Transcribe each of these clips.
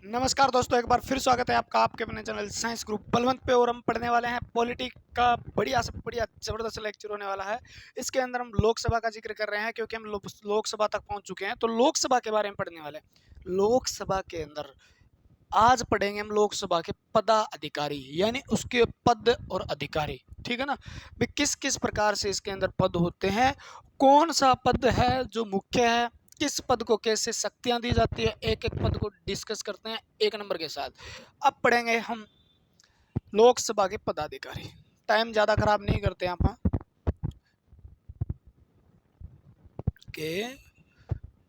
नमस्कार दोस्तों, एक बार फिर स्वागत है आपका आपके अपने चैनल साइंस ग्रुप बलवंत पे। और हम पढ़ने वाले हैं पॉलिटी का बढ़िया से बढ़िया जबरदस्त लेक्चर होने वाला है। इसके अंदर हम लोकसभा का जिक्र कर रहे हैं क्योंकि हम लोकसभा तक पहुंच चुके हैं। तो लोकसभा के बारे में पढ़ने वाले हैं। लोकसभा के अंदर आज पढ़ेंगे हम लोकसभा के पदाधिकारी, यानी उसके पद और अधिकारी। ठीक है ना भाई, किस किस प्रकार से इसके अंदर पद होते हैं, कौन सा पद है जो मुख्य है, किस पद को कैसे शक्तियां दी जाती है, एक एक पद को डिस्कस करते हैं एक नंबर के साथ। अब पढ़ेंगे हम लोकसभा के पदाधिकारी। टाइम ज्यादा खराब नहीं करते आप के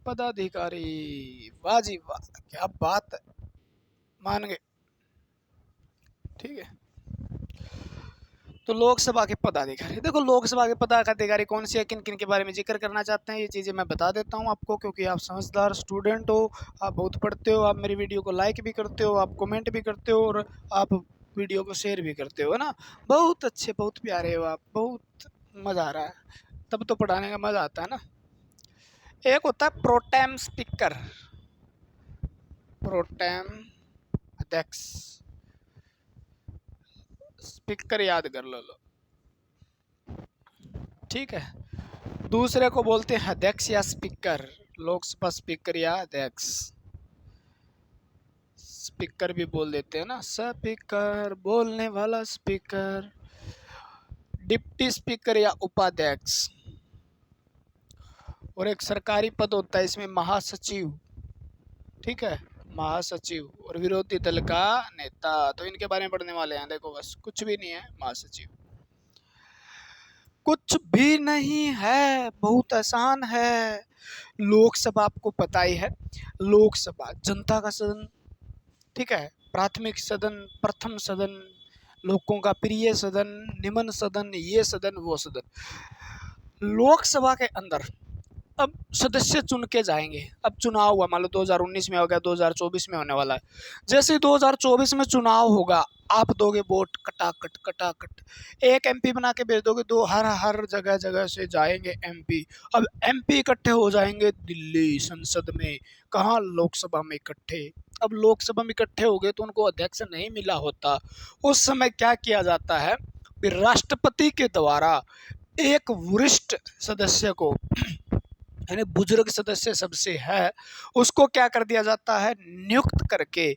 पदाधिकारी। वाह जी वाह, क्या बात है, मान गए। ठीक है, तो लोकसभा के पदाधिकारी, देखो लोकसभा के पदाधिकारी कौन से है, किन किन के बारे में जिक्र करना चाहते हैं, ये चीज़ें मैं बता देता हूँ आपको, क्योंकि आप समझदार स्टूडेंट हो, आप बहुत पढ़ते हो, आप मेरी वीडियो को लाइक भी करते हो, आप कमेंट भी करते हो और आप वीडियो को शेयर भी करते हो ना। बहुत अच्छे, बहुत प्यारे हो आप, बहुत मज़ा आ रहा है, तब तो पढ़ाने का मज़ा आता है ना। एक होता है प्रोटेम स्पीकर, प्रोटेम अध्यक्ष, स्पीकर याद कर लो। ठीक है, दूसरे को बोलते हैं अध्यक्ष या स्पीकर, लोकसभा स्पीकर या अध्यक्ष, स्पीकर भी बोल देते हैं ना, स्पीकर, बोलने वाला स्पीकर। डिप्टी स्पीकर या उपाध्यक्ष, और एक सरकारी पद होता है इसमें महासचिव। ठीक है, महासचिव, और विरोधी दल का नेता। तो इनके बारे में पढ़ने वाले हैं। देखो बस कुछ भी नहीं है, महासचिव कुछ भी नहीं है, बहुत आसान है। लोकसभा आपको पता ही है, लोकसभा जनता का सदन। ठीक है, प्राथमिक सदन, प्रथम सदन, लोगों का प्रिय सदन, निम्न सदन, ये सदन वो सदन। लोकसभा के अंदर अब सदस्य चुन के जाएंगे। अब चुनाव हुआ, मान लो 2019 में हो गया, 2024 में होने वाला है। जैसे ही 2024 में चुनाव होगा, आप दोगे वोट कटाकट कटाकट, एक एमपी बना के भेज दोगे, दो हर हर जगह जगह से जाएंगे एमपी। अब एमपी इकट्ठे हो जाएंगे दिल्ली संसद में, कहाँ, लोकसभा में इकट्ठे। अब लोकसभा में इकट्ठे हो गए तो उनको अध्यक्ष नहीं मिला होता। उस समय क्या किया जाता है, राष्ट्रपति के द्वारा एक वरिष्ठ सदस्य को, यानी बुजुर्ग सदस्य सबसे है, उसको क्या कर दिया जाता है, नियुक्त करके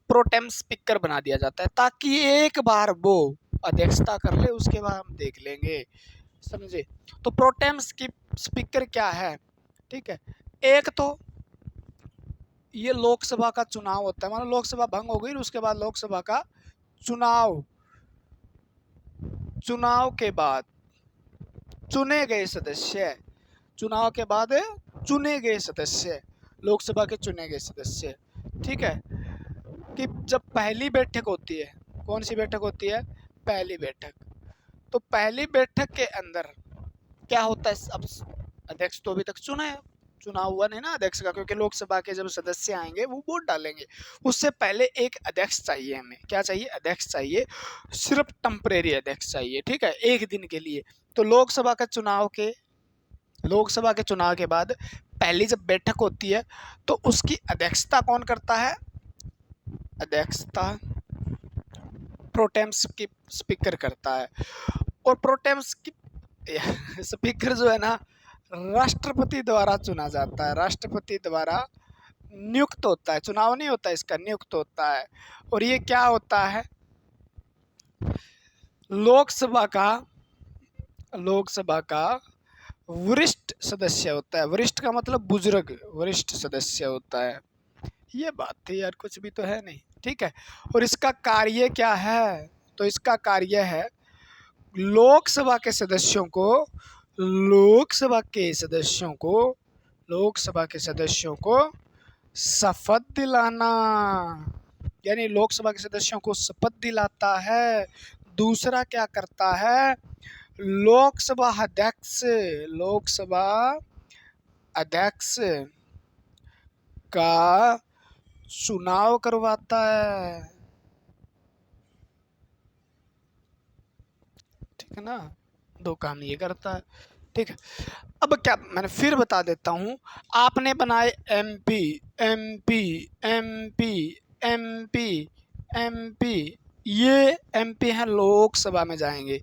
प्रोटेम स्पीकर बना दिया जाता है, ताकि एक बार वो अध्यक्षता कर ले, उसके बाद हम देख लेंगे। समझे? तो प्रोटेम स्पीकर क्या है? ठीक है, एक तो ये लोकसभा का चुनाव होता है, मानो लोकसभा भंग हो गई, उसके बाद लोकसभा का चुनाव, चुनाव के बाद चुने गए सदस्य, चुनाव के बाद चुने गए सदस्य, लोकसभा के चुने गए सदस्य। ठीक है, कि जब पहली बैठक होती है, कौन सी बैठक होती है, पहली बैठक। तो पहली बैठक के अंदर क्या होता है, अब अध्यक्ष तो अभी तक चुना है, चुनाव हुआ नहीं ना अध्यक्ष का, क्योंकि लोकसभा के जब सदस्य आएंगे वो वोट डालेंगे। उससे पहले एक अध्यक्ष चाहिए, हमें क्या चाहिए, अध्यक्ष चाहिए, सिर्फ टेम्परेरी अध्यक्ष चाहिए। ठीक है, एक दिन के लिए। तो लोकसभा के चुनाव के बाद पहली जब बैठक होती है तो उसकी अध्यक्षता कौन करता है, अध्यक्षता प्रोटेम स्पीकर करता है। और प्रोटेम स्पीकर जो है ना, राष्ट्रपति द्वारा चुना जाता है, राष्ट्रपति द्वारा नियुक्त होता है, चुनाव नहीं होता इसका, नियुक्त होता है। और ये क्या होता है, लोकसभा का वरिष्ठ सदस्य होता है। वरिष्ठ का मतलब बुजुर्ग, वरिष्ठ सदस्य होता है। ये बात थी यार, कुछ भी तो है नहीं। ठीक है, और इसका कार्य क्या है, तो इसका कार्य है लोकसभा के सदस्यों को, लोकसभा के सदस्यों को लोकसभा के सदस्यों को शपथ दिलाना, यानी लोकसभा के सदस्यों को शपथ दिलाता है। दूसरा क्या करता है, लोकसभा अध्यक्ष, लोकसभा अध्यक्ष का चुनाव करवाता है। ठीक है ना, दो काम ये करता है। ठीक है। अब क्या मैंने फिर बता देता हूँ, आपने बनाए MP MP MP MP MP, ये एमपी हैं, लोकसभा में जाएंगे।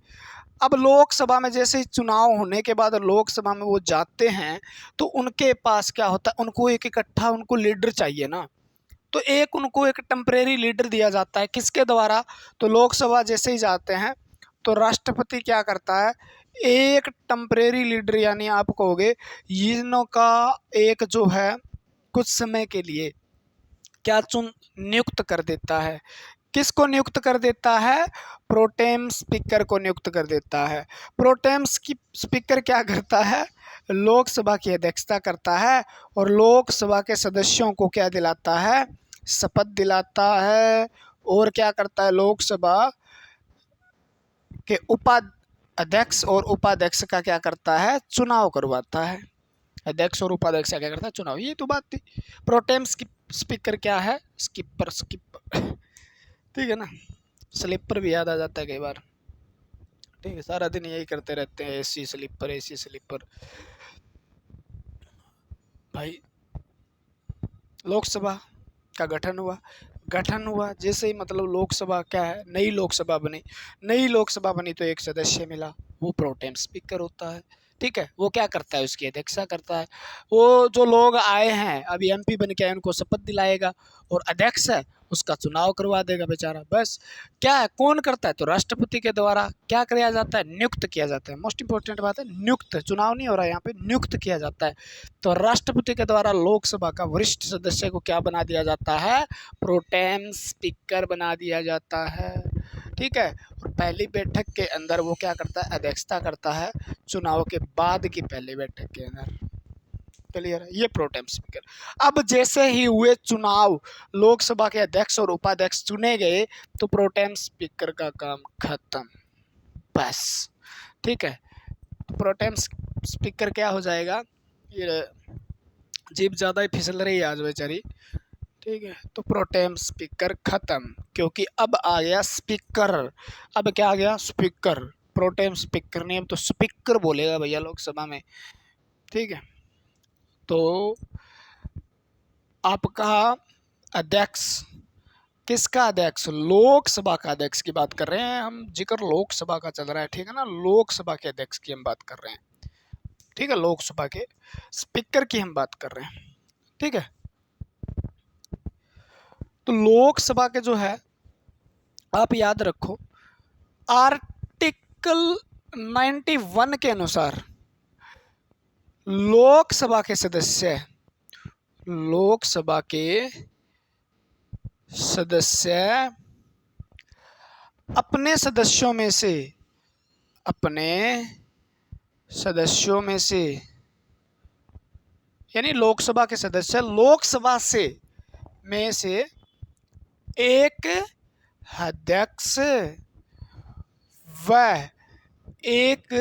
अब लोकसभा में जैसे ही चुनाव होने के बाद लोकसभा में वो जाते हैं तो उनके पास क्या होता है, उनको एक इकट्ठा उनको लीडर चाहिए ना, तो एक उनको एक टेम्परेरी लीडर दिया जाता है, किसके द्वारा, तो लोकसभा जैसे ही जाते हैं तो राष्ट्रपति क्या करता है, एक टेम्परेरी लीडर यानी आप कहोगे इनों का एक जो है कुछ समय के लिए क्या नियुक्त कर देता है। किसको नियुक्त कर देता है, प्रोटेम स्पीकर को नियुक्त कर देता है। प्रोटेम स्पीकर क्या करता है, लोकसभा की अध्यक्षता करता है और लोकसभा के सदस्यों को क्या दिलाता है, शपथ दिलाता है। और क्या करता है, लोकसभा के अध्यक्ष और उपाध्यक्ष का क्या करता है, चुनाव करवाता है। अध्यक्ष और उपाध्यक्ष का क्या करता है, चुनाव। ये तो बात थी। प्रोटेम स्पीकर क्या है, स्किपर ठीक है ना, स्लीपर भी याद आ जाता है कई बार। ठीक है, सारा दिन यही करते रहते हैं, एसी स्लीपर। भाई लोकसभा का गठन हुआ जैसे ही मतलब लोकसभा क्या है, नई लोकसभा बनी तो एक सदस्य मिला, वो प्रोटेम स्पीकर होता है। ठीक है, वो क्या करता है, उसकी अध्यक्षता करता है। वो जो लोग आए हैं अभी एमपी बन के आए उनको शपथ दिलाएगा और अध्यक्ष है उसका चुनाव करवा देगा बेचारा। बस क्या है, कौन करता है, तो राष्ट्रपति के द्वारा क्या किया जाता है, नियुक्त किया जाता है। मोस्ट इंपॉर्टेंट बात है नियुक्त, चुनाव नहीं हो रहा है यहाँ पे, नियुक्त किया जाता है। तो राष्ट्रपति के द्वारा लोकसभा का वरिष्ठ सदस्य को क्या बना दिया जाता है, प्रोटेम स्पीकर बना दिया जाता है। ठीक है, और पहली बैठक के अंदर वो क्या करता है, अध्यक्षता करता है चुनाव के बाद की पहली बैठक के अंदर। क्लियर है, ये प्रोटेम स्पीकर। अब जैसे ही हुए चुनाव, लोकसभा के अध्यक्ष और उपाध्यक्ष चुने गए तो प्रोटेम स्पीकर का काम खत्म, बस। ठीक है, प्रोटेम स्पीकर क्या हो जाएगा, ये जीप ज़्यादा ही फिसल रही है आज बेचारी। ठीक है, तो प्रोटेम स्पीकर खत्म, क्योंकि अब आ गया स्पीकर। अब क्या आ गया, स्पीकर। प्रोटेम स्पीकर नहीं, अब तो स्पीकर बोलेगा भैया लोकसभा में। ठीक है, तो आपका अध्यक्ष, किसका अध्यक्ष, लोकसभा का अध्यक्ष की बात कर रहे हैं हम, जिक्र लोकसभा का चल रहा है। ठीक है ना, लोकसभा के अध्यक्ष की हम बात कर रहे हैं। ठीक है, लोकसभा के स्पीकर की हम बात कर रहे हैं। ठीक है, तो लोकसभा के जो है आप याद रखो, आर्टिकल 91 के अनुसार लोकसभा के सदस्य अपने सदस्यों में से यानी लोकसभा के सदस्य लोकसभा में से एक अध्यक्ष व एक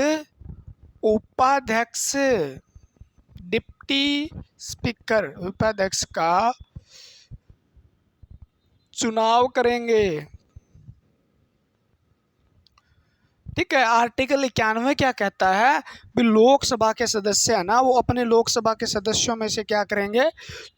उपाध्यक्ष, डिप्टी स्पीकर, उपाध्यक्ष का चुनाव करेंगे। ठीक है, आर्टिकल 91 क्या कहता है, भी लोकसभा के सदस्य है ना, वो अपने लोकसभा के सदस्यों में से क्या करेंगे,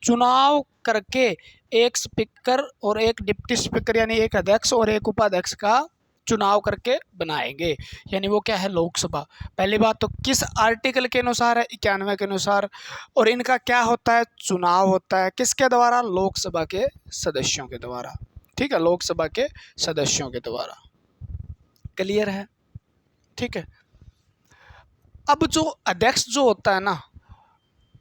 चुनाव करके एक स्पीकर और एक डिप्टी स्पीकर यानी एक अध्यक्ष और एक उपाध्यक्ष का चुनाव करके बनाएंगे। यानी वो क्या है, लोकसभा। पहली बात तो किस आर्टिकल के अनुसार है, 91 के अनुसार। और इनका क्या होता है, चुनाव होता है, किसके द्वारा, लोकसभा के सदस्यों के द्वारा। ठीक है, लोकसभा के सदस्यों के द्वारा। क्लियर है, ठीक है। अब जो अध्यक्ष जो होता है ना,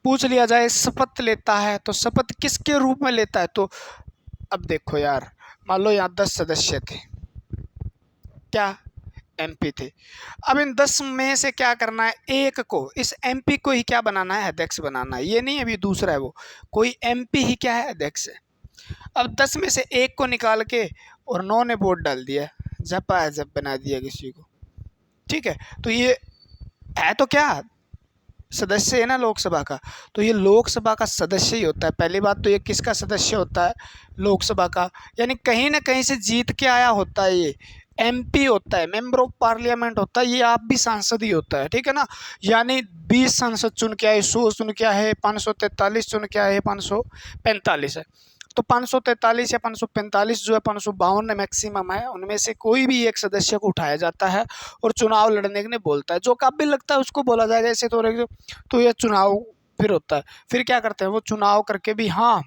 पूछ लिया जाए शपथ लेता है तो शपथ किसके रूप में लेता है, तो अब देखो यार, मान लो यहाँ 10 सदस्य थे, क्या एमपी थे। अब इन 10 में से क्या करना है, एक को, इस एमपी को ही क्या बनाना है, अध्यक्ष बनाना है। ये नहीं अभी दूसरा है, वो कोई एमपी ही क्या है, अध्यक्ष है। अब 10 में से एक को निकाल के और 9 ने वोट डाल दिया, झपा झप बना दिया किसी को। ठीक है, तो ये है तो क्या, सदस्य है ना लोकसभा का, तो ये लोकसभा का सदस्य ही होता है। पहली बात तो ये किसका सदस्य होता है, लोकसभा का, यानी कहीं ना कहीं से जीत के आया होता है ये, एमपी होता है, मेंबर ऑफ पार्लियामेंट होता है, ये आप भी सांसद ही होता है, ठीक है ना। यानी 20 सांसद चुन के आए, 100 चुन के आए, 543 चुन के आए, 545 है। तो 543 या 545 जो है, 552 मैक्सिमम है, उनमें से कोई भी एक सदस्य को उठाया जाता है और चुनाव लड़ने के लिए बोलता है। जो काबिल लगता है उसको बोला जाएगा ऐसे। तो यह चुनाव फिर होता है। फिर क्या करते हैं वो, चुनाव करके भी हाँ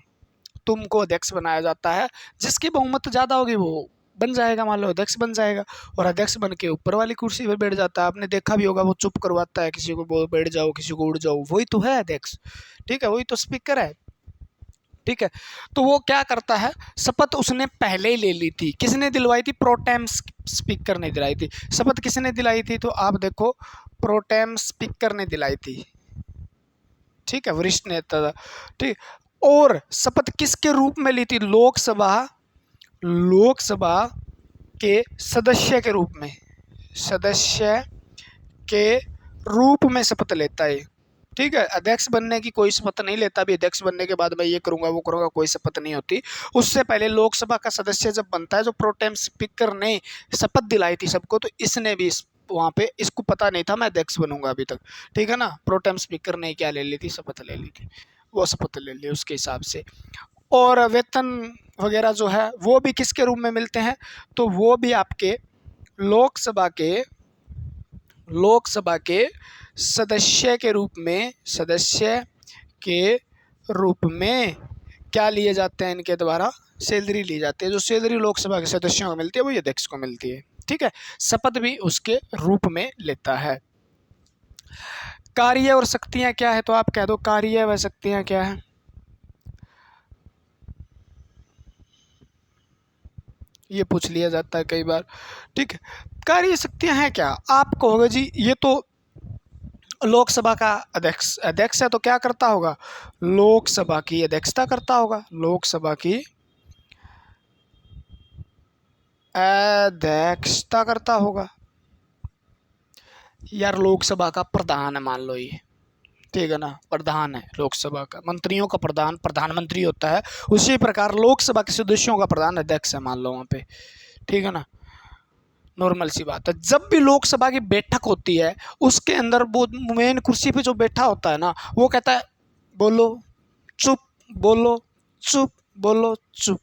तुमको अध्यक्ष बनाया जाता है। जिसकी बहुमत ज़्यादा होगी वो बन जाएगा, मान लो अध्यक्ष बन जाएगा, और अध्यक्ष बन के ऊपर वाली कुर्सी पर बैठ जाता है। आपने देखा भी होगा, वो चुप करवाता है, किसी को बोल बैठ जाओ, किसी को उड़ जाओ, वही तो है अध्यक्ष, ठीक है, वही तो स्पीकर है, ठीक है। तो वो क्या करता है, शपथ उसने पहले ही ले ली थी। किसने दिलवाई थी? प्रोटेम स्पीकर ने दिलाई थी। शपथ किसने दिलाई थी? तो आप देखो, प्रोटेम स्पीकर ने दिलाई थी, ठीक है, वरिष्ठ नेता था, ठीक। और शपथ किसके रूप में ली थी? लोकसभा के सदस्य के रूप में, सदस्य के रूप में शपथ लेता है, ठीक है। अध्यक्ष बनने की कोई शपथ नहीं लेता। भी अध्यक्ष बनने के बाद मैं ये करूंगा वो करूंगा, कोई शपथ नहीं होती। उससे पहले लोकसभा का सदस्य जब बनता है, जो प्रोटेम स्पीकर ने शपथ दिलाई थी सबको, तो इसने भी वहाँ पे इसको पता नहीं था मैं अध्यक्ष बनूंगा अभी तक, ठीक है ना। प्रोटेम स्पीकर ने क्या ले ली थी? शपथ ले ली थी, वो शपथ ले ली उसके हिसाब से। और वेतन वगैरह जो है वो भी किसके रूप में मिलते हैं? तो वो भी आपके लोकसभा के सदस्य के रूप में, सदस्य के रूप में क्या लिए जाते हैं? इनके द्वारा सैलरी ली जाती है। जो सैलरी लोकसभा के सदस्यों को मिलती है वो अध्यक्ष को मिलती है, ठीक है। शपथ भी उसके रूप में लेता है। कार्य और शक्तियां क्या है? तो आप कह दो कार्य व शक्तियां क्या है? ये पूछ लिया जाता है कई बार, ठीक है। कार्य शक्तियां हैं क्या? आप कहोगे जी ये तो लोकसभा का अध्यक्ष है, तो क्या करता होगा? लोकसभा की अध्यक्षता करता होगा, लोकसभा की अध्यक्षता करता होगा। यार लोकसभा का प्रधान है मान लो ये, ठीक है ना, प्रधान है लोकसभा का, मंत्रियों का प्रधान प्रधानमंत्री होता है। उसी प्रकार लोकसभा के सदस्यों का प्रधान अध्यक्ष है मान लो वहाँ पे, ठीक है ना। नॉर्मल सी बात है। जब भी लोकसभा की बैठक होती है उसके अंदर वो मेन कुर्सी पे जो बैठा होता है ना, वो कहता है बोलो चुप, बोलो चुप, बोलो चुप।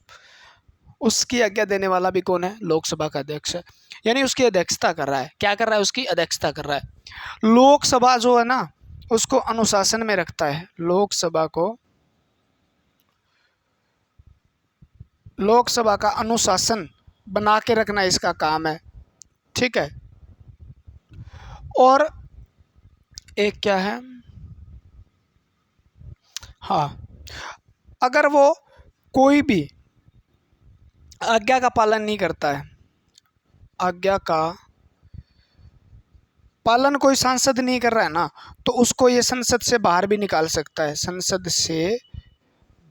उसकी आज्ञा देने वाला भी कौन है? लोकसभा का अध्यक्ष है। यानी उसकी अध्यक्षता कर रहा है। क्या कर रहा है? उसकी अध्यक्षता कर रहा है। लोकसभा जो है ना उसको अनुशासन में रखता है। लोकसभा का अनुशासन बना के रखना इसका काम है, ठीक है। और एक क्या है, हाँ, अगर वो कोई भी आज्ञा का पालन नहीं करता है, आज्ञा का पालन कोई सांसद नहीं कर रहा है ना, तो उसको ये संसद से बाहर भी निकाल सकता है, संसद से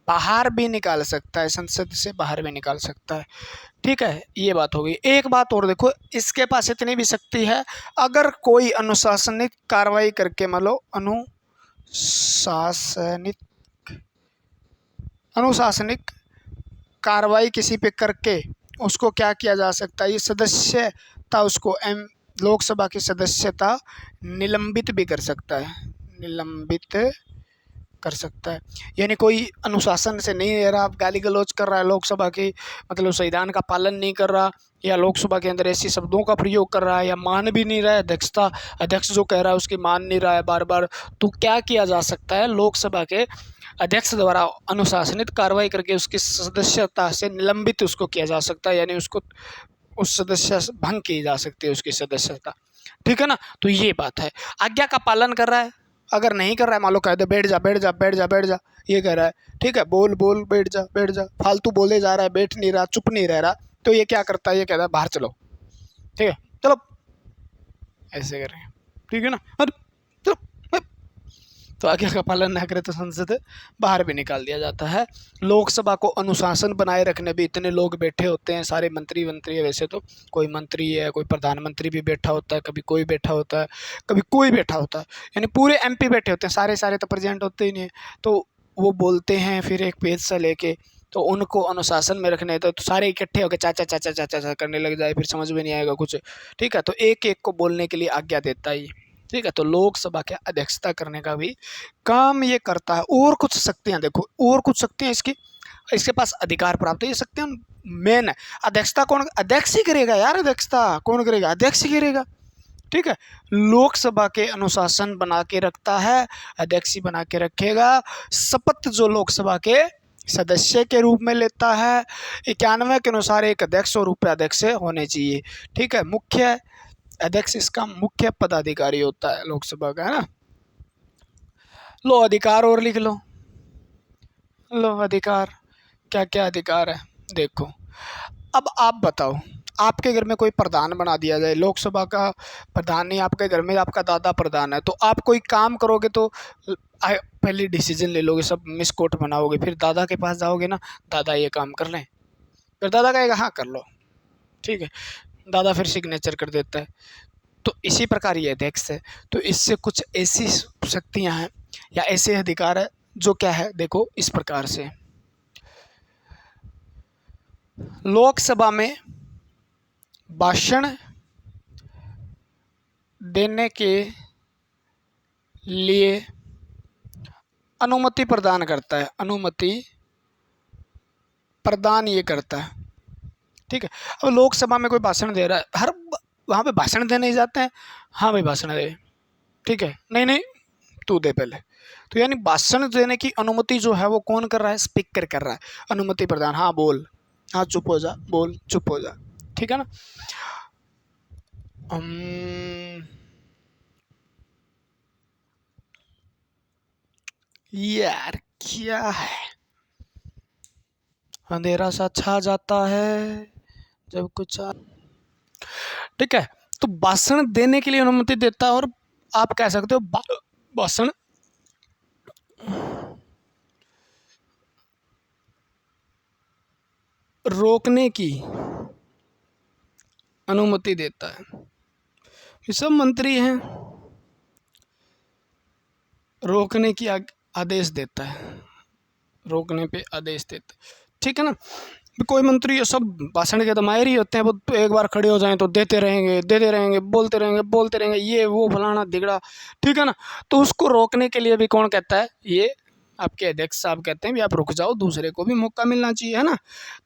बाहर भी निकाल सकता है, संसद से बाहर भी निकाल सकता है, ठीक है। ये बात हो गई। एक बात और देखो, इसके पास इतनी भी शक्ति है, अगर कोई अनुशासनिक कार्रवाई करके, मान लो अनुशासनिक कार्रवाई किसी पे करके उसको क्या किया जा सकता है? ये सदस्यता उसको लोकसभा की सदस्यता निलंबित भी कर सकता है, निलंबित कर सकता है। यानी कोई अनुशासन से नहीं रह रहा, गाली गलौज कर रहा है लोकसभा की, मतलब संविधान का पालन नहीं कर रहा, या लोकसभा के अंदर ऐसी शब्दों का प्रयोग कर रहा है, या मान भी नहीं रहा है अध्यक्ष जो कह रहा है उसकी मान नहीं रहा है बार बार, तो क्या किया जा सकता है? लोकसभा के अध्यक्ष द्वारा अनुशासनिक कार्रवाई करके उसकी सदस्यता से निलंबित उसको किया जा सकता है, यानी उसको उस सदस्य भंग की जा सकती है उसकी सदस्यता, ठीक है ना। तो ये बात है। आज्ञा का पालन कर रहा है, अगर नहीं कर रहा है मान लो कह दे बैठ जा बैठ जा बैठ जा बैठ जा, ये कह रहा है, ठीक है, बोल बोल बैठ जा बैठ जा, फालतू बोले जा रहा है, बैठ नहीं रहा, चुप नहीं रह रहा, तो ये क्या करता है? ये कहता है बाहर चलो, ठीक है, चलो, ऐसे कर रहे हैं, ठीक है ना, चलो। तो आज्ञा का पालन न करे तो संसद बाहर भी निकाल दिया जाता है। लोकसभा को अनुशासन बनाए रखने भी इतने लोग बैठे होते हैं, सारे मंत्री है, वैसे तो कोई मंत्री है, कोई प्रधानमंत्री भी बैठा होता है, कभी कोई बैठा होता है, कभी कोई बैठा होता है, यानी पूरे एमपी बैठे होते हैं, सारे तो प्रेजेंट होते ही नहीं है। तो वो बोलते हैं फिर एक पेज सा लेके, तो उनको अनुशासन में रखने तो सारे इकट्ठे होकर चाचा चाचा चाचा चाचा करने लग जाए, फिर समझ में नहीं आएगा कुछ। ठीक है, तो एक एक को बोलने के लिए आज्ञा देता है। ठीक है, तो लोकसभा के अध्यक्षता करने का भी काम ये करता है। और कुछ शक्तियां देखो, और कुछ शक्तियां इसके पास अधिकार प्राप्त है। ये शक्तियां मेन है। अध्यक्षता कौन, अध्यक्ष ही करेगा यार, अध्यक्षता कौन करेगा, अध्यक्ष ही करेगा। ठीक है, लोकसभा के अनुशासन बना के रखता है, अध्यक्ष ही बना के रखेगा। शपथ जो लोकसभा के सदस्य के रूप में लेता है, 91 के अनुसार एक अध्यक्ष और उपाध्यक्ष होने चाहिए। ठीक है, मुख्य अध्यक्ष इसका मुख्य पदाधिकारी होता है लोकसभा का, है ना। लो अधिकार और लिख लो, लो अधिकार, क्या क्या अधिकार है देखो। अब आप बताओ, आपके घर में कोई प्रधान बना दिया जाए, लोकसभा का प्रधान नहीं, आपके घर में आपका दादा प्रधान है, तो आप कोई काम करोगे तो पहले डिसीजन ले लोगे, सब मिसकोट बनाओगे, फिर दादा के पास जाओगे ना, दादा ये काम कर लें, फिर दादा कहेगा हाँ कर लो। ठीक है, दादा फिर सिग्नेचर कर देता है। तो इसी प्रकार ये अध्यक्ष है। तो इससे कुछ ऐसी शक्तियां हैं या ऐसे अधिकार है जो क्या है, देखो इस प्रकार से। लोकसभा में भाषण देने के लिए अनुमति प्रदान करता है, अनुमति प्रदान ये करता है। ठीक है, अब लोकसभा में कोई भाषण दे रहा है, हर वहाँ पे भाषण देने ही जाते हैं, हाँ भाई भाषण दे, ठीक है, नहीं नहीं तू दे पहले। तो यानी भाषण देने की अनुमति जो है वो कौन कर रहा है, स्पीकर कर रहा है, अनुमति प्रदान। हाँ बोल, हाँ चुप हो जा, बोल चुप हो जा, ठीक है ना। यार क्या है, अंधेरा सा छा जाता है जब कुछ ठीक है, तो भाषण देने के लिए अनुमति देता है। और आप कह सकते हो भाषण रोकने की अनुमति देता है। ये सब मंत्री हैं, रोकने की आदेश देता है, रोकने पे आदेश देता है। ठीक है ना, कोई मंत्री ये सब भाषण के तो माहिर ही होते हैं, वो तो एक बार खड़े हो जाएं तो देते रहेंगे, बोलते रहेंगे ये वो फलाना दिगड़ा। ठीक है ना, तो उसको रोकने के लिए भी कौन कहता है, ये आपके अध्यक्ष साहब कहते हैं भी आप रुक जाओ, दूसरे को भी मौका मिलना चाहिए, है ना।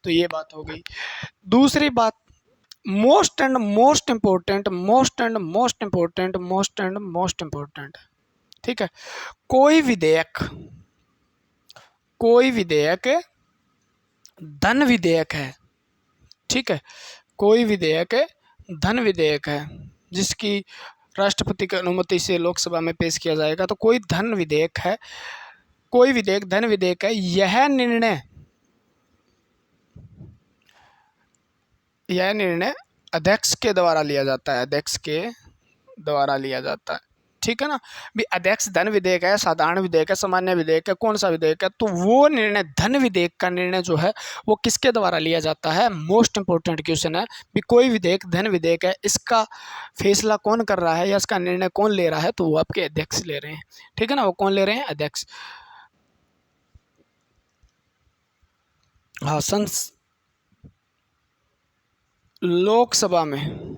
तो ये बात हो गई। दूसरी बात, मोस्ट एंड मोस्ट इम्पोर्टेंट, ठीक है, कोई विधेयक धन विधेयक है। ठीक है, कोई विधेयक धन विधेयक है जिसकी राष्ट्रपति की अनुमति से लोकसभा में पेश किया जाएगा। तो कोई धन विधेयक है, कोई विधेयक धन विधेयक है, यह निर्णय अध्यक्ष के द्वारा लिया जाता है, अध्यक्ष के द्वारा लिया जाता है। ठीक है ना, भी अध्यक्ष धन विधेयक है, साधारण विधेयक है, सामान्य विधेयक है, कौन सा विधेयक है, तो वो निर्णय धन विधेयक का निर्णय जो है वो किसके द्वारा लिया जाता है। मोस्ट इंपोर्टेंट क्वेश्चन है भी कोई विधेयक धन विधेयक है, इसका फैसला कौन कर रहा है या इसका निर्णय कौन ले रहा है, तो वो आपके अध्यक्ष ले रहे हैं। ठीक है ना, वो कौन ले रहे हैं, अध्यक्ष। हाँ, लोकसभा में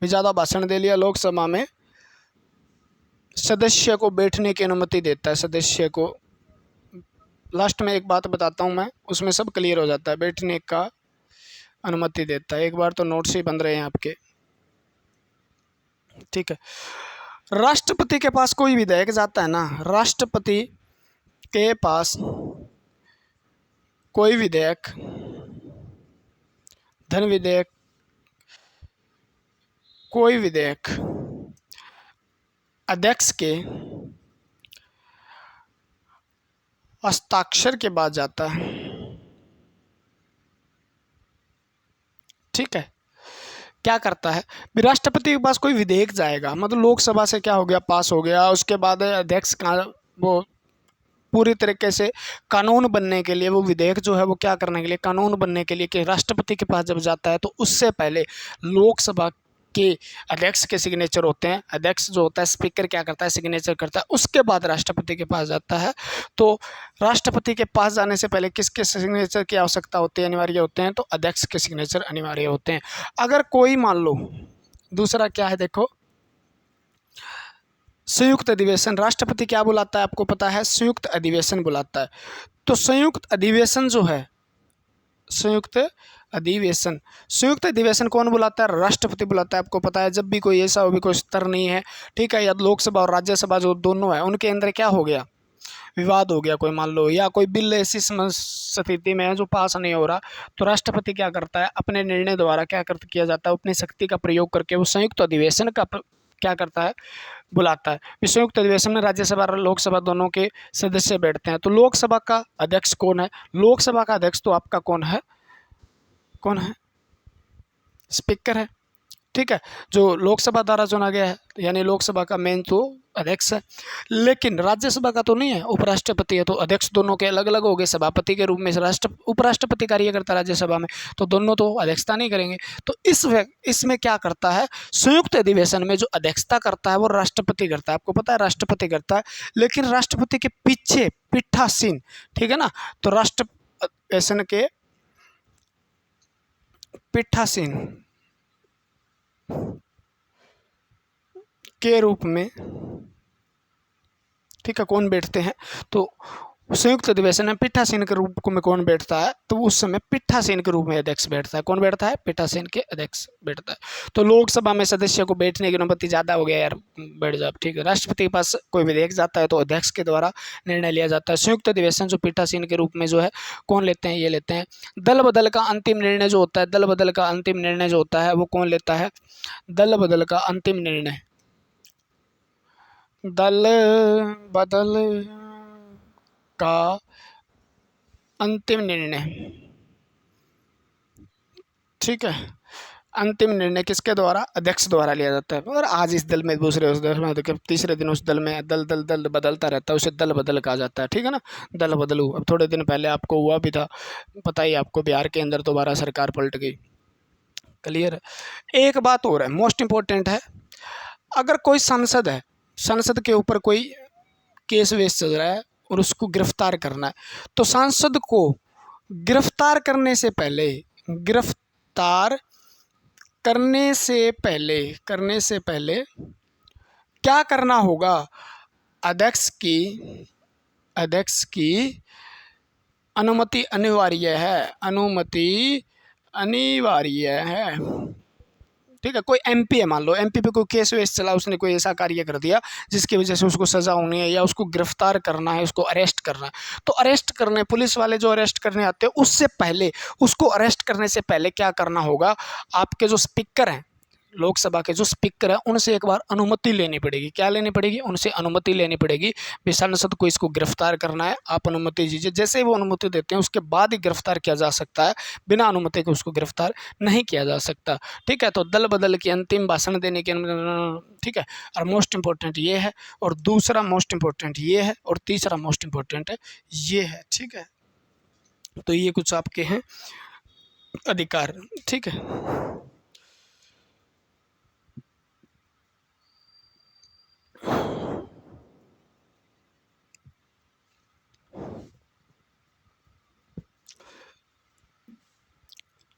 भी ज़्यादा भाषण दे लिया, लोकसभा में सदस्य को बैठने की अनुमति देता है, सदस्य को। लास्ट में एक बात बताता हूँ मैं, उसमें सब क्लियर हो जाता है। बैठने का अनुमति देता है, एक बार तो नोट्स ही बन रहे हैं आपके। ठीक है, राष्ट्रपति के पास कोई विधेयक जाता है ना, राष्ट्रपति के पास कोई विधेयक धन विधेयक, कोई विधेयक अध्यक्ष के हस्ताक्षर के बाद जाता है। ठीक है, क्या करता है, राष्ट्रपति के पास कोई विधेयक जाएगा, मतलब लोकसभा से क्या हो गया, पास हो गया, उसके बाद अध्यक्ष का वो पूरी तरीके से कानून बनने के लिए, वो विधेयक जो है वो क्या करने के लिए, कानून बनने के लिए कि राष्ट्रपति के पास जब जाता है तो उससे पहले लोकसभा के अध्यक्ष के सिग्नेचर होते हैं। अध्यक्ष जो होता है, स्पीकर क्या करता है, सिग्नेचर करता है, उसके बाद राष्ट्रपति के पास जाता है। तो राष्ट्रपति के पास जाने से पहले किसके सिग्नेचर की आवश्यकता होती है, अनिवार्य होते हैं, तो अध्यक्ष के सिग्नेचर अनिवार्य होते हैं। अगर कोई मान लो, दूसरा क्या है देखो, संयुक्त अधिवेशन। राष्ट्रपति क्या बुलाता है, आपको पता है, संयुक्त अधिवेशन बुलाता है। तो संयुक्त अधिवेशन जो है, संयुक्त अधिवेशन कौन बुलाता है, राष्ट्रपति बुलाता है। आपको पता है, जब भी कोई ऐसा हो भी कोई स्तर नहीं है, ठीक है, या लोकसभा और राज्यसभा जो दोनों है उनके अंदर क्या हो गया, विवाद हो गया कोई मान लो, या कोई बिल ऐसी स्थिति में है जो पास नहीं हो रहा, तो राष्ट्रपति क्या करता है, अपने निर्णय द्वारा क्या किया जाता है, अपनी शक्ति का प्रयोग करके वो संयुक्त अधिवेशन का क्या करता है, बुलाता है। संयुक्त अधिवेशन में राज्यसभा और लोकसभा दोनों के सदस्य बैठते हैं। तो लोकसभा का अध्यक्ष कौन है, लोकसभा का अध्यक्ष तो आपका कौन है, स्पीकर है, ठीक है, जो लोकसभा द्वारा चुना गया है, यानी लोकसभा का मेन तो अध्यक्ष है। लेकिन राज्यसभा का तो नहीं है, उपराष्ट्रपति है। तो अध्यक्ष दोनों के अलग अलग हो गए, सभापति के रूप में उपराष्ट्रपति कार्य करता है राज्यसभा में, तो दोनों तो अध्यक्षता नहीं करेंगे। तो इसमें क्या करता है, संयुक्त अधिवेशन में जो अध्यक्षता करता है वो राष्ट्रपति करता है। आपको पता है, राष्ट्रपति करता है, लेकिन राष्ट्रपति के पीछे पीठासीन, ठीक है ना, तो राष्ट्रपति के पीठासीन के रूप में, ठीक है, कौन बैठते हैं, तो संयुक्त अधिवेशन में पीठासीन के रूप में कौन बैठता है, तो उस समय पीठासीन के रूप में अध्यक्ष बैठता है। कौन बैठता है, पीठासीन के अध्यक्ष बैठता है। तो लोकसभा में सदस्य को बैठने की अनुमति ज़्यादा हो गया यार, बैठ जाओ, ठीक है। राष्ट्रपति के पास कोई विधेयक जाता है तो अध्यक्ष के द्वारा निर्णय लिया जाता है। संयुक्त अधिवेशन जो पीठासीन के रूप में जो है कौन लेते हैं, ये लेते हैं। दल बदल का अंतिम निर्णय जो होता है, दल बदल का अंतिम निर्णय जो होता है वो कौन लेता है, दल बदल का अंतिम निर्णय, दल बदल का अंतिम निर्णय, ठीक है, अंतिम निर्णय किसके द्वारा, अध्यक्ष द्वारा लिया जाता है। और आज इस दल में, दूसरे उस दल में, देखिए तीसरे दिन उस दल में दल बदलता रहता है, उसे दल बदल कहा जाता है, ठीक है ना, दल बदलू। अब थोड़े दिन पहले आपको हुआ भी था, पता ही आपको, बिहार के अंदर दोबारा सरकार पलट गई, क्लियर है। एक बात और है, मोस्ट इम्पोर्टेंट है, अगर कोई संसद है, संसद के ऊपर कोई केस वेस चल रहा है और उसको गिरफ्तार करना है, तो सांसद को गिरफ्तार करने से पहले क्या करना होगा, अध्यक्ष की अनुमति अनिवार्य है, ठीक है। कोई एमपी है, मान लो एमपी पे कोई केस वेस चला, उसने कोई ऐसा कार्य कर दिया जिसकी वजह से उसको सजा होनी है, या उसको गिरफ्तार करना है, उसको अरेस्ट करना है, तो अरेस्ट करने, पुलिस वाले जो अरेस्ट करने आते हैं, उससे पहले, उसको अरेस्ट करने से पहले क्या करना होगा, आपके जो स्पीकर हैं, लोकसभा के जो स्पीकर है, उनसे एक बार अनुमति लेनी पड़ेगी। क्या लेनी पड़ेगी, उनसे अनुमति लेनी पड़ेगी। भी सांसद को इसको गिरफ्तार करना है, आप अनुमति दीजिए। जैसे वो अनुमति देते हैं उसके बाद ही गिरफ्तार किया जा सकता है, बिना अनुमति के उसको गिरफ्तार नहीं किया जा सकता, ठीक है। तो दल बदल की अंतिम भाषण देने की, ठीक है, और मोस्ट इम्पोर्टेंट ये है, और दूसरा मोस्ट इम्पोर्टेंट ये है, और तीसरा मोस्ट इम्पोर्टेंट ये है, ठीक है। तो ये कुछ आपके हैं अधिकार, ठीक है।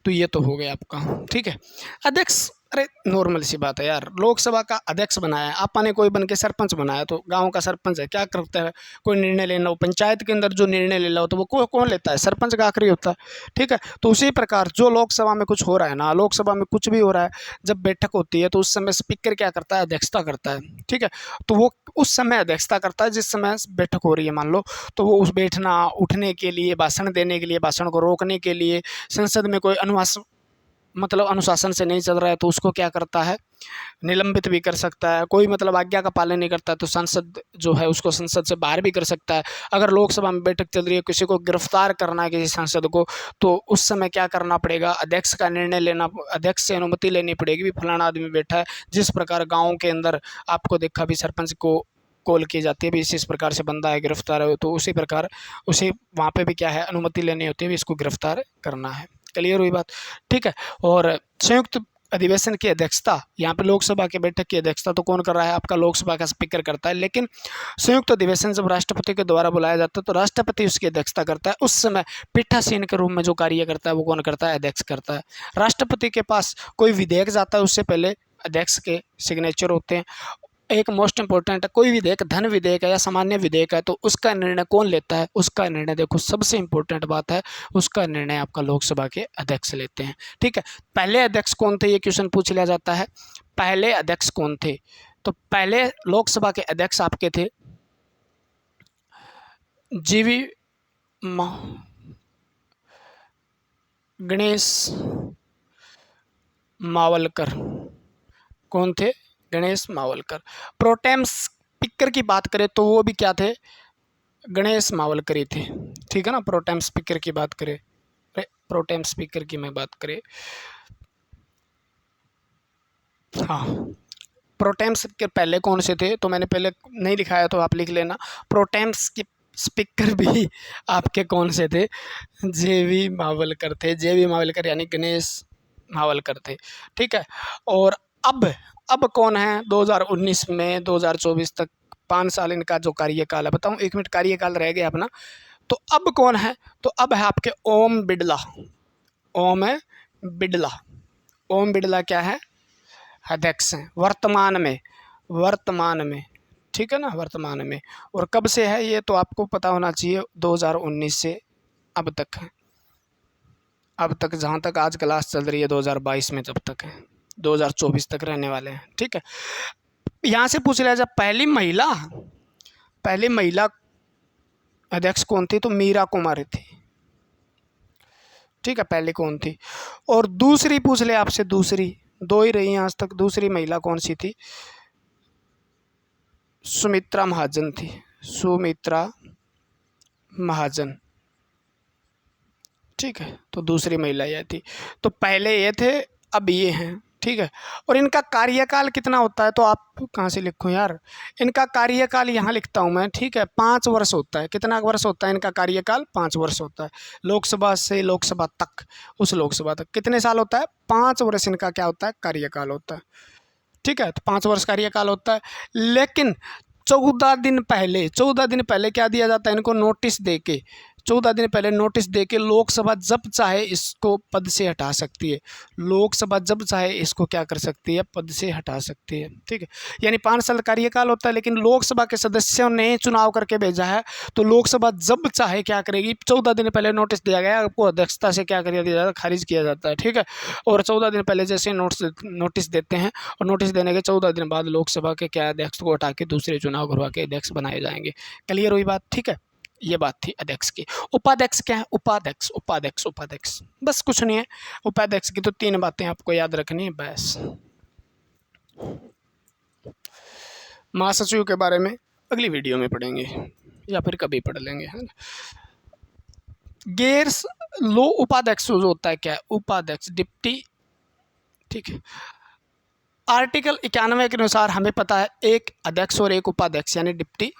तो ये तो हो गया आपका, ठीक है। अध्यक्ष, अरे नॉर्मल सी बात है यार, लोकसभा का अध्यक्ष बनाया है, आपने कोई बन के सरपंच बनाया, तो गांव का सरपंच है, क्या करता है, कोई निर्णय लेना हो, पंचायत के अंदर जो निर्णय लेना हो, तो वो कौन लेता है, सरपंच का आखिरी होता है, ठीक है। तो उसी प्रकार जो लोकसभा में कुछ हो रहा है ना, लोकसभा में कुछ भी हो रहा है, जब बैठक होती है तो उस समय स्पीकर क्या करता है, अध्यक्षता करता है, ठीक है। तो वो उस समय अध्यक्षता करता है जिस समय बैठक हो रही है, मान लो, तो वो उस बैठना, उठने के लिए, भाषण देने के लिए, भाषण को रोकने के लिए, संसद में कोई अनुशासन से नहीं चल रहा है तो उसको क्या करता है, निलंबित भी कर सकता है। कोई आज्ञा का पालन नहीं करता तो संसद जो है उसको संसद से बाहर भी कर सकता है। अगर लोकसभा में बैठक चल रही है, किसी को गिरफ्तार करना है, किसी सांसद को, तो उस समय क्या करना पड़ेगा, अध्यक्ष का निर्णय लेना, अध्यक्ष से अनुमति लेनी पड़ेगी। भी फलाना आदमी बैठा है, जिस प्रकार गाँव के अंदर आपको देखा भी सरपंच को कॉल की जाती है, भी इस प्रकार से बंदा है, गिरफ्तार है, तो उसी प्रकार वहाँ पे भी क्या है, अनुमति लेनी होती है, भी इसको गिरफ्तार करना है। क्लियर हुई बात, ठीक है। और संयुक्त अधिवेशन की अध्यक्षता, यहाँ पे लोकसभा के बैठक की अध्यक्षता तो कौन कर रहा है? आपका लोकसभा का स्पीकर करता है। लेकिन संयुक्त अधिवेशन जब राष्ट्रपति के द्वारा बुलाया जाता है तो राष्ट्रपति उसकी अध्यक्षता करता है। उस समय पीठासीन के रूप में जो कार्य करता है वो कौन करता है? अध्यक्ष करता है। राष्ट्रपति के पास कोई विधेयक जाता है उससे पहले अध्यक्ष के सिग्नेचर होते हैं। एक मोस्ट इंपॉर्टेंट है, कोई विधेयक धन विधेयक है या सामान्य विधेयक है तो उसका निर्णय कौन लेता है? उसका निर्णय देखो सबसे इंपॉर्टेंट बात है, उसका निर्णय आपका लोकसभा के अध्यक्ष लेते हैं। ठीक है, पहले अध्यक्ष कौन थे? ये क्वेश्चन पूछ लिया जाता है। पहले अध्यक्ष कौन थे? तो पहले लोकसभा के अध्यक्ष आपके थे जीवी गणेश मावलकर। कौन थे? गणेश मावलकर। प्रोटेम स्पीकर की बात करें तो वो भी क्या थे? गणेश मावलकर ही थे। ठीक है ना, प्रोटेम स्पीकर की बात करें, प्रोटेम स्पीकर की मैं बात करें, हाँ प्रोटेम स्पीकर पहले कौन से थे? तो मैंने पहले नहीं लिखाया तो आप लिख लेना। प्रोटेम स्पीकर भी आपके कौन से थे? जेवी मावलकर थे। जेवी मावलकर यानी गणेश मावलकर थे। ठीक है, और अब कौन है? 2019 में 2024 तक 5 साल इनका जो कार्यकाल है, बताऊं 1 मिनट, कार्यकाल रह गया अपना। तो अब कौन है? तो अब है आपके ओम बिड़ला। ओम बिड़ला। ओम बिड़ला क्या है? अध्यक्ष हैं वर्तमान में। ठीक है ना, वर्तमान में। और कब से है ये तो आपको पता होना चाहिए, 2019 से अब तक है। अब तक जहाँ तक आज क्लास चल रही है 2022 में जब तक है, 2024 तक रहने वाले हैं। ठीक है, यहाँ से पूछ लिया जाए पहली महिला अध्यक्ष कौन थी? तो मीरा कुमारी थी। ठीक है, पहले कौन थी? और दूसरी पूछ ले आपसे, दूसरी, 2 ही रही आज तक, दूसरी महिला कौन सी थी? सुमित्रा महाजन थी। सुमित्रा महाजन। ठीक है, तो दूसरी महिला यह थी। तो पहले ये थे, अब ये हैं। ठीक है, और इनका कार्यकाल कितना होता है? तो आप कहाँ से लिखूँ यार, इनका कार्यकाल यहाँ लिखता हूँ मैं। ठीक है, 5 वर्ष होता है। कितना वर्ष होता है इनका कार्यकाल? 5 वर्ष होता है। लोकसभा से लोकसभा तक, उस लोकसभा तक कितने साल होता है? 5 वर्ष इनका क्या होता है? कार्यकाल होता है। ठीक है, तो 5 वर्ष कार्यकाल होता है। लेकिन 14 दिन पहले क्या दिया जाता है इनको? नोटिस दे के, 14 दिन पहले नोटिस दे के लोकसभा जब चाहे इसको पद से हटा सकती है। लोकसभा जब चाहे इसको क्या कर सकती है? पद से हटा सकती है। ठीक है, यानी 5 साल कार्यकाल होता है, लेकिन लोकसभा के सदस्यों ने चुनाव करके भेजा है तो लोकसभा जब चाहे क्या करेगी? 14 दिन पहले नोटिस दिया गया, आपको अध्यक्षता से क्या कर दिया जाता है? खारिज किया जाता है। ठीक है, और 14 दिन पहले जैसे नोटिस देते हैं और नोटिस देने के 14 दिन बाद लोकसभा के क्या अध्यक्ष को हटा के दूसरे चुनाव करवा के अध्यक्ष बनाए जाएंगे। क्लियर हुई बात? ठीक है, ये बात थी अध्यक्ष की। उपाध्यक्ष क्या है? उपाध्यक्ष बस कुछ नहीं है। उपाध्यक्ष की तो 3 बातें आपको याद रखनी है बस। महासचिव के बारे में अगली वीडियो में पढ़ेंगे या फिर कभी पढ़ लेंगे, है ना। उपाध्यक्ष जो होता है क्या है? उपाध्यक्ष डिप्टी। ठीक है, आर्टिकल 91 के अनुसार हमें पता है एक अध्यक्ष और एक उपाध्यक्ष यानी डिप्टी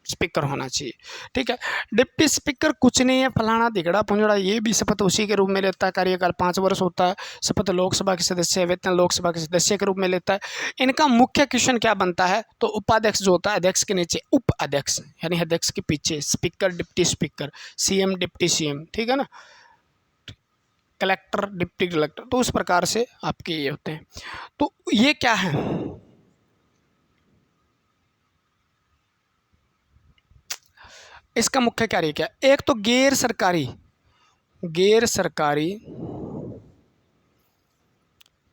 स्पीकर होना चाहिए। ठीक है, डिप्टी स्पीकर कुछ नहीं है फलाना दिगड़ा पुंजड़ा, ये भी शपथ उसी के रूप में लेता है। कार्यकाल 5 वर्ष होता है। शपथ लोकसभा के सदस्य, वेतन लोकसभा के सदस्य के रूप में लेता है। इनका मुख्य क्वेश्चन क्या बनता है? तो उपाध्यक्ष जो होता है, अध्यक्ष के नीचे उप अध्यक्ष यानी अध्यक्ष के पीछे speaker, deputy speaker, CM, deputy CM. ठीक है ना, कलेक्टर, डिप्टी कलेक्टर, तो उस प्रकार से आपके ये होते हैं। तो ये क्या है? इसका मुख्य कार्य क्या? एक तो गैर सरकारी,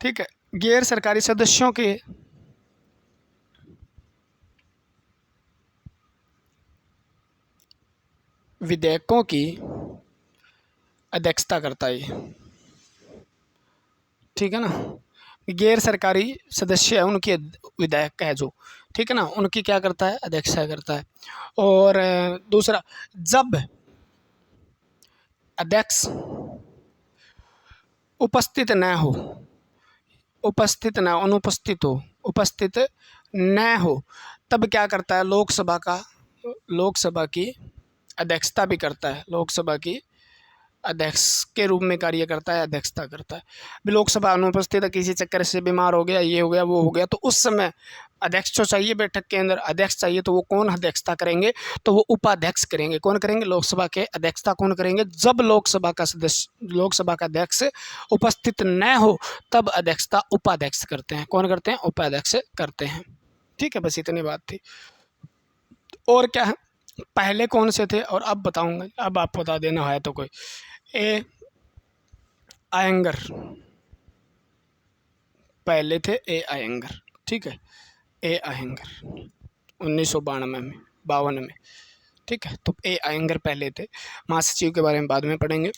ठीक है, गैर सरकारी सदस्यों के विधेयकों की अध्यक्षता करता है। ठीक है ना, गैर सरकारी सदस्य है उनके विधायक है जो, ठीक है ना, उनकी क्या करता है? अध्यक्षता करता है। और दूसरा, जब अध्यक्ष उपस्थित न हो तब क्या करता है? लोकसभा की अध्यक्षता भी करता है। लोकसभा की अध्यक्ष के रूप में कार्य करता है, अध्यक्षता करता है। लोकसभा अनुपस्थित किसी चक्कर से बीमार हो गया, ये हो गया, वो हो गया, तो उस समय अध्यक्ष तो चाहिए बैठक के अंदर, अध्यक्ष चाहिए, तो वो कौन अध्यक्षता करेंगे, तो वो उपाध्यक्ष करेंगे। कौन करेंगे? लोकसभा के अध्यक्षता कौन करेंगे? जब लोकसभा का अध्यक्ष उपस्थित न हो तब अध्यक्षता उपाध्यक्ष करते हैं। कौन करते हैं? उपाध्यक्ष करते हैं। ठीक है, बस इतनी बात थी। और क्या है, पहले कौन से थे और अब बताऊंगा, अब आप बता देना है तो कोई। ए आयंगर पहले थे, ए आयंगर। ठीक है, ए आयंगर 1952 में। ठीक है, तो ए आयंगर पहले थे। महासचिव के बारे में बाद में पढ़ेंगे।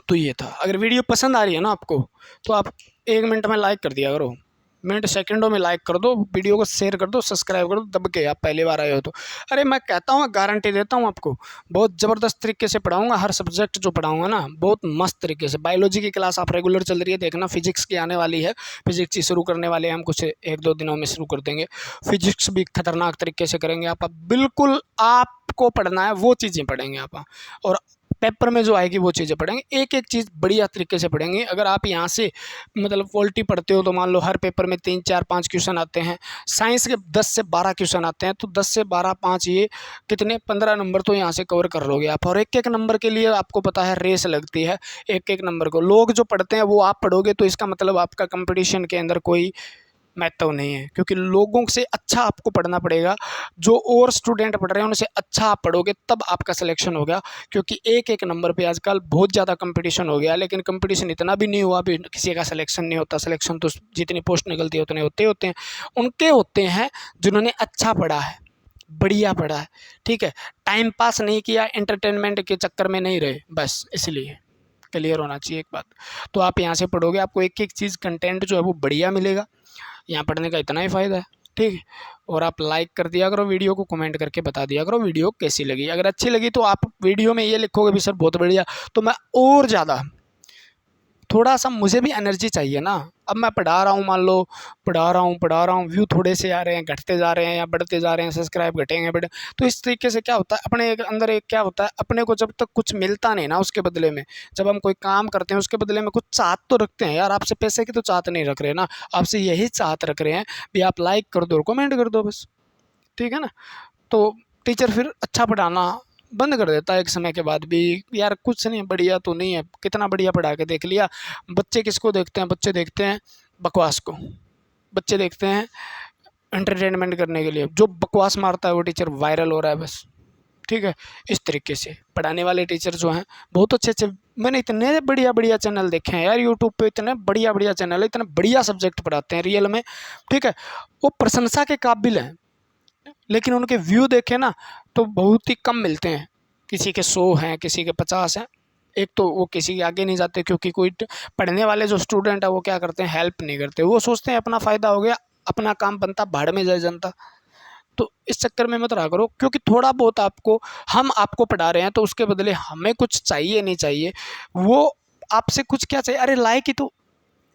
तो ये था। अगर वीडियो पसंद आ रही है ना आपको, तो आप 1 मिनट में लाइक कर दिया करो, मिनट सेकंडों में लाइक कर दो, वीडियो को शेयर कर दो, सब्सक्राइब कर दो दब के, आप पहली बार आए हो तो। अरे मैं कहता हूँ, गारंटी देता हूँ आपको, बहुत ज़बरदस्त तरीके से पढ़ाऊंगा। हर सब्जेक्ट जो पढ़ाऊंगा ना, बहुत मस्त तरीके से। बायोलॉजी की क्लास आप रेगुलर चल रही है, देखना। फिजिक्स की आने वाली है, फिजिक्स ही शुरू करने वाले हैं हम, कुछ 1-2 दिनों में शुरू कर देंगे। फिजिक्स भी खतरनाक तरीके से करेंगे। आप बिल्कुल आपको पढ़ना है वो चीज़ें पढ़ेंगे आप, और पेपर में जो आएगी वो चीज़ें पढ़ेंगे। एक एक चीज़ बढ़िया तरीके से पढ़ेंगे। अगर आप यहाँ से मतलब पॉलिटी पढ़ते हो तो मान लो हर पेपर में 3, 4, 5 क्वेश्चन आते हैं। साइंस के 10 से 12 क्वेश्चन आते हैं, तो 10 से 12, 5 ये कितने 15 नंबर तो यहाँ से कवर कर लोगे आप। और एक एक नंबर के लिए आपको पता है रेस लगती है, एक एक नंबर को लोग जो पढ़ते हैं वो आप पढ़ोगे, तो इसका मतलब आपका कंपटीशन के अंदर कोई महत्व नहीं है, क्योंकि लोगों से अच्छा आपको पढ़ना पड़ेगा। जो और स्टूडेंट पढ़ रहे हैं उनसे अच्छा आप पढ़ोगे तब आपका सिलेक्शन होगा, क्योंकि एक एक नंबर पे आजकल बहुत ज़्यादा कंपटीशन हो गया। लेकिन कंपटीशन इतना भी नहीं हुआ भी किसी का सिलेक्शन नहीं होता। सिलेक्शन तो जितनी पोस्ट निकलती है उतने होते हैं। उनके होते हैं जिन्होंने अच्छा पढ़ा है, बढ़िया पढ़ा है। ठीक है, टाइम पास नहीं किया, एंटरटेनमेंट के चक्कर में नहीं रहे, बस इसलिए क्लियर होना चाहिए एक बात। तो आप यहाँ से पढ़ोगे, आपको एक एक चीज़ कंटेंट जो है वो बढ़िया मिलेगा। यहाँ पढ़ने का इतना ही फ़ायदा है। ठीक है, और आप लाइक कर दिया करो वीडियो को, कमेंट करके बता दिया करो वीडियो कैसी लगी। अगर अच्छी लगी तो आप वीडियो में ये लिखोगे भी सर बहुत बढ़िया, तो मैं और ज़्यादा, थोड़ा सा मुझे भी एनर्जी चाहिए ना। अब मैं पढ़ा रहा हूँ, मान लो पढ़ा रहा हूँ, व्यू थोड़े से आ रहे हैं, घटते जा रहे हैं या बढ़ते जा रहे हैं, सब्सक्राइब घटेंगे बढ़े, तो इस तरीके से क्या होता है, अपने अंदर एक क्या होता है, अपने को जब तक कुछ मिलता नहीं ना उसके बदले में, जब हम कोई काम करते हैं उसके बदले में कुछ चाहत तो रखते हैं यार। आपसे पैसे की तो चाहत नहीं रख रहे ना, आपसे यही चाहत रख रहे हैं भी आप लाइक कर दो और कमेंट कर दो बस। ठीक है ना, तो टीचर फिर अच्छा पढ़ाना बंद कर देता है एक समय के बाद भी। यार कुछ नहीं बढ़िया तो नहीं है, कितना बढ़िया पढ़ा के देख लिया। बच्चे किसको देखते हैं? बच्चे देखते हैं बकवास को, बच्चे देखते हैं एंटरटेनमेंट करने के लिए। जो बकवास मारता है वो टीचर वायरल हो रहा है बस। ठीक है, इस तरीके से पढ़ाने वाले टीचर जो हैं बहुत अच्छे अच्छे, मैंने इतने बढ़िया बढ़िया चैनल देखे हैं यार यूट्यूब पे, इतने बढ़िया बढ़िया चैनल है, इतने बढ़िया सब्जेक्ट पढ़ाते हैं रियल में। ठीक है, वो प्रशंसा के काबिल हैं, लेकिन उनके व्यू देखे ना तो बहुत ही कम मिलते हैं। किसी के 100 हैं, किसी के 50 हैं। एक तो वो किसी के आगे नहीं जाते, क्योंकि कोई पढ़ने वाले जो स्टूडेंट है वो क्या करते हैं, हेल्प नहीं करते। वो सोचते हैं अपना फ़ायदा हो गया, अपना काम बनता, भाड़ में जाए जनता। तो इस चक्कर में मत रहा करो, क्योंकि थोड़ा बहुत आपको, हम आपको पढ़ा रहे हैं तो उसके बदले हमें कुछ चाहिए नहीं चाहिए, वो आपसे कुछ क्या चाहिए। अरे लाइक ही तो,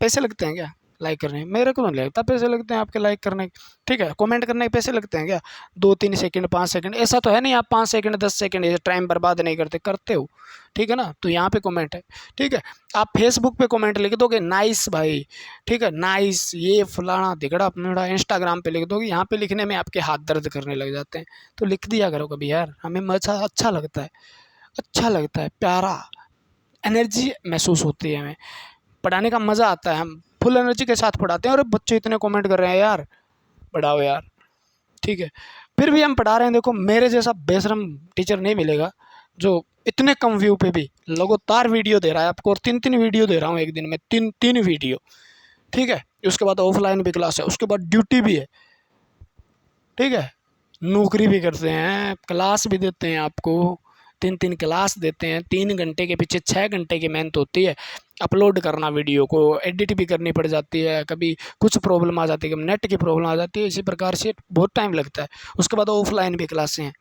पैसे लगते हैं क्या लाइक करने? मेरे को नहीं लगता पैसे लगते हैं आपके लाइक करने के। ठीक है, कमेंट करने के पैसे लगते हैं क्या? 2-3 सेकंड, 5 सेकंड, ऐसा तो है नहीं आप 5 सेकंड 10 सेकंड ये टाइम बर्बाद नहीं करते, करते हो। ठीक है ना, तो यहाँ पे कमेंट है। ठीक है, आप फेसबुक पे कमेंट लिख दोगे नाइस भाई, ठीक है, नाइस, ये फलाना धिगड़ा अपना। इंस्टाग्राम पे लिख दोगे, यहाँ पे लिखने में आपके हाथ दर्द करने लग जाते हैं। तो लिख दिया करो कभी यार, हमें मजा अच्छा लगता है, अच्छा लगता है, प्यारा, एनर्जी महसूस होती है, हमें पढ़ाने का मज़ा आता है, हम फुल एनर्जी के साथ पढ़ाते हैं। और बच्चे इतने कमेंट कर रहे हैं यार, पढ़ाओ यार। ठीक है, फिर भी हम पढ़ा रहे हैं। देखो मेरे जैसा बेशरम टीचर नहीं मिलेगा जो इतने कम व्यू पे भी लगातार वीडियो दे रहा है आपको। और 3-3 वीडियो दे रहा हूँ एक दिन में, 3 वीडियो। ठीक है, उसके बाद ऑफलाइन भी क्लास है, उसके बाद ड्यूटी भी है। ठीक है, नौकरी भी करते हैं, क्लास भी देते हैं आपको, 3-3 क्लास देते हैं। 3 घंटे के पीछे 6 घंटे की मेहनत होती है। अपलोड करना वीडियो को, एडिट भी करनी पड़ जाती है, कभी कुछ प्रॉब्लम आ जाती है, कभी नेट की प्रॉब्लम आ जाती है, इसी प्रकार से बहुत टाइम लगता है। उसके बाद ऑफलाइन भी क्लासें हैं।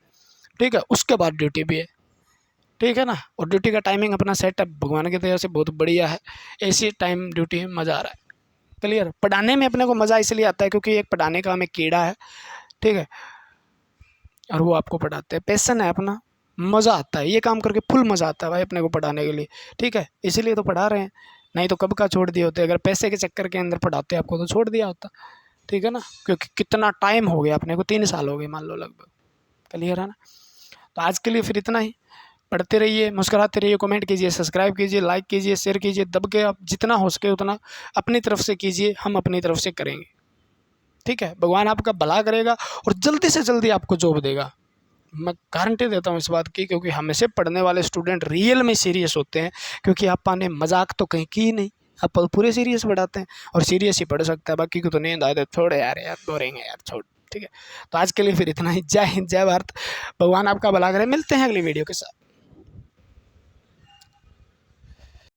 ठीक है, उसके बाद ड्यूटी भी है। ठीक है ना, और ड्यूटी का टाइमिंग अपना सेटअप भगवान की दया से बहुत बढ़िया है। ऐसी टाइम ड्यूटी में मज़ा आ रहा है। क्लियर, पढ़ाने में अपने को मज़ा इसलिए आता है क्योंकि एक पढ़ाने का हमें कीड़ा है। ठीक है, और वो आपको पढ़ाते हैं, पैसन है अपना, मज़ा आता है, ये काम करके फुल मज़ा आता है भाई अपने को पढ़ाने के लिए, ठीक है, इसीलिए तो पढ़ा रहे हैं, नहीं तो कब का छोड़ दिए होते, अगर पैसे के चक्कर के अंदर पढ़ाते आपको तो छोड़ दिया होता, ठीक है ना, क्योंकि कितना टाइम हो गया अपने को, 3 साल हो गए मान लो लगभग, क्लियर है ना। तो आज के लिए फिर इतना ही, पढ़ते रहिए, मुस्कुराते रहिए, कमेंट कीजिए, सब्सक्राइब कीजिए, लाइक कीजिए, शेयर कीजिए, दब के आप जितना हो सके उतना अपनी तरफ से कीजिए, हम अपनी तरफ से करेंगे, ठीक है। भगवान आपका भला करेगा और जल्दी से जल्दी आपको जॉब देगा, मैं गारंटी देता हूँ इस बात की, क्योंकि हमेशा पढ़ने वाले स्टूडेंट रियल में सीरियस होते हैं, क्योंकि आपा ने मजाक तो कहीं की ही नहीं, आप पूरे सीरियस पढ़ाते हैं और सीरियस ही पढ़ सकता है, बाकी को तो नींद आए तो छोड़ यार, यार बोरिंग है यार, छोड़, ठीक है। तो आज के लिए फिर इतना ही, जय हिंद, जय भारत, भगवान आपका भला करे, मिलते हैं अगली वीडियो के साथ।